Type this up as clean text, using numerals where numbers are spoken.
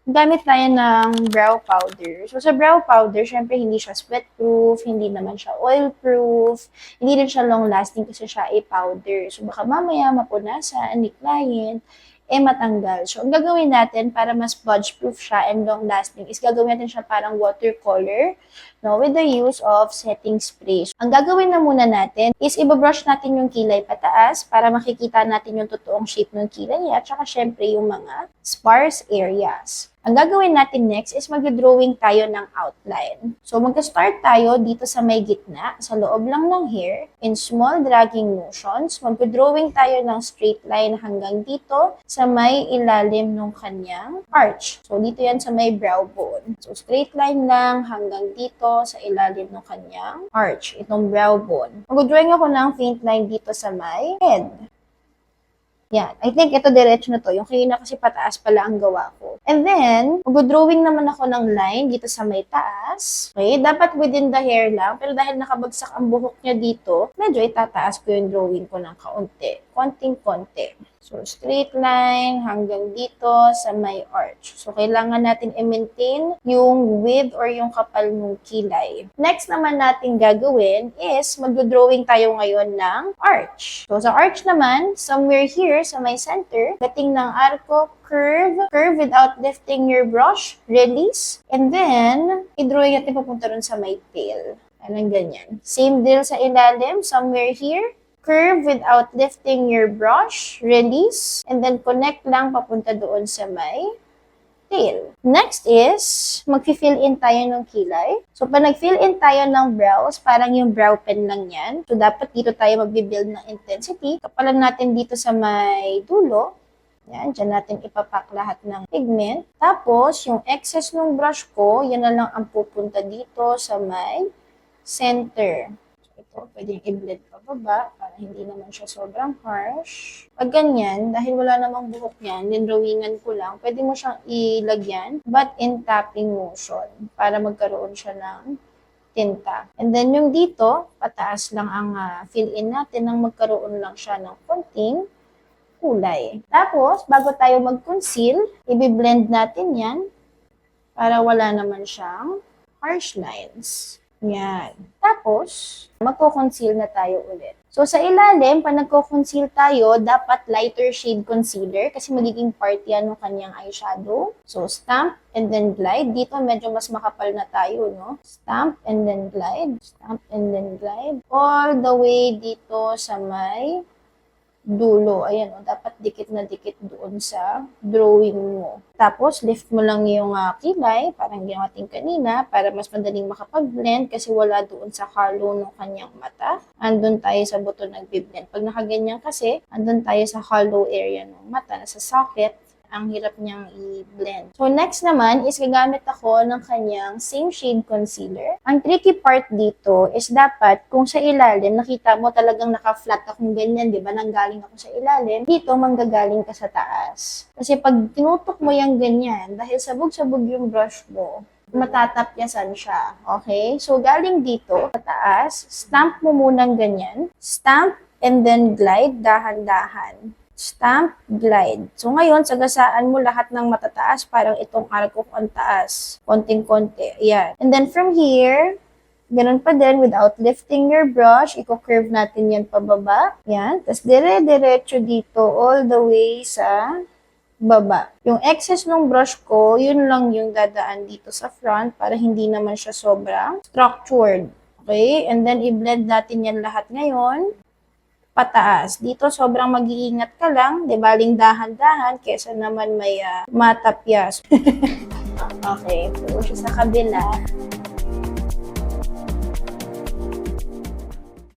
Gamit tayo ng brow powder. So, sa brow powder, syempre hindi siya sweat-proof, hindi naman siya oil-proof, hindi rin siya long-lasting kasi siya ay powder. So, baka mamaya mapunasan ni client, matanggal. So, ang gagawin natin para mas smudge-proof siya and long-lasting is gagawin natin siya parang watercolor, no, with the use of setting spray. So, ang gagawin na muna natin is ibabrush natin yung kilay pataas para makikita natin yung totoong shape ng kilay at saka syempre yung mga sparse areas. Ang gagawin natin next is mag-drawing tayo ng outline. So, mag-start tayo dito sa may gitna, sa loob lang ng hair. In small dragging motions, mag-drawing tayo ng straight line hanggang dito sa may ilalim ng kanyang arch. So, dito yan sa may brow bone. So, straight line lang hanggang dito sa ilalim ng kanyang arch, itong brow bone. Mag-drawing ako ng faint line dito sa may head. Yan. I think ito diretso na to. Yung kanina kasi pataas pala ang gawa ko. And then, mag-drawing naman ako ng line dito sa may taas. Okay? Dapat within the hair lang. Pero dahil nakabagsak ang buhok niya dito, medyo itataas ko yung drawing ko ng kaunti. Konting-konti. So, straight line hanggang dito sa may arch. So, kailangan natin i-maintain yung width or yung kapal ng kilay. Next naman natin gagawin is mag-drawing tayo ngayon ng arch. So, sa arch naman, somewhere here sa may center, dating ng arco, curve without lifting your brush, release, and then, i-drawing natin papunta rin sa may tail. Anong ganyan. Same deal sa ilalim, somewhere here, curve without lifting your brush, release, and then connect lang papunta doon sa may tail. Next is, mag-fill in tayo ng kilay. So, pag nag-fill in tayo ng brows, parang yung brow pen lang yan. So, dapat dito tayo mag-build ng intensity. Kapalan natin dito sa may dulo. Yan, dyan natin ipapak lahat ng pigment. Tapos, yung excess ng brush ko, yan na lang ang pupunta dito sa may center. Ito, pwedeng i-blend pababa para hindi naman siya sobrang harsh. Pag ganyan, dahil wala namang buhok yan, din drawingan ko lang, pwede mo siyang ilagyan, but in tapping motion, para magkaroon siya ng tinta. And then yung dito, pataas lang ang fill-in natin nang magkaroon lang siya ng konting kulay. Tapos, bago tayo mag-conceal, i-blend natin yan para wala naman siyang harsh lines. Yan. Tapos, magko-conceal na tayo ulit. So, sa ilalim, pag nagko-conceal tayo, dapat lighter shade concealer kasi magiging part yan ng kanyang eyeshadow. So, stamp and then glide. Dito, medyo mas makapal na tayo, no? Stamp and then glide. Stamp and then glide. All the way dito sa may dulo. Ayan, dapat dikit na dikit doon sa drawing mo. Tapos, lift mo lang yung kilay, parang ginawa natin kanina, para mas madaling makapag-blend kasi wala doon sa hollow ng kanyang mata. Andun tayo sa buto nag-blend. Pag nakaganyan kasi, andun tayo sa hollow area ng mata, nasa socket, ang hirap niyang i-blend. So, next naman is gagamit ako ng kanyang same shade concealer. Ang tricky part dito is dapat kung sa ilalim, nakita mo talagang naka-flat akong ganyan, di ba? Nanggaling ako sa ilalim, dito manggagaling ka sa taas. Kasi pag tinutok mo yung ganyan, dahil sabog-sabog yung brush mo, matatapyasan siya. Okay? So, galing dito, sa taas, stamp mo munang ganyan. Stamp and then glide, dahan-dahan. Stamp, glide. So, ngayon, sagasaan mo lahat ng matataas, parang itong arco ang taas. Konting-konti. Ayan. And then, from here, ganun pa din, without lifting your brush, i-curve natin yan pababa. Yan. Tapos, dire-diretso dito, all the way sa baba. Yung excess ng brush ko, yun lang yung dadaan dito sa front para hindi naman siya sobrang structured. Okay? And then, i-blend natin yan lahat ngayon. Pataas. Dito, sobrang mag-iingat ka lang. Di baling dahan-dahan kesa naman may matapyas. Okay. So, siya sa kabila.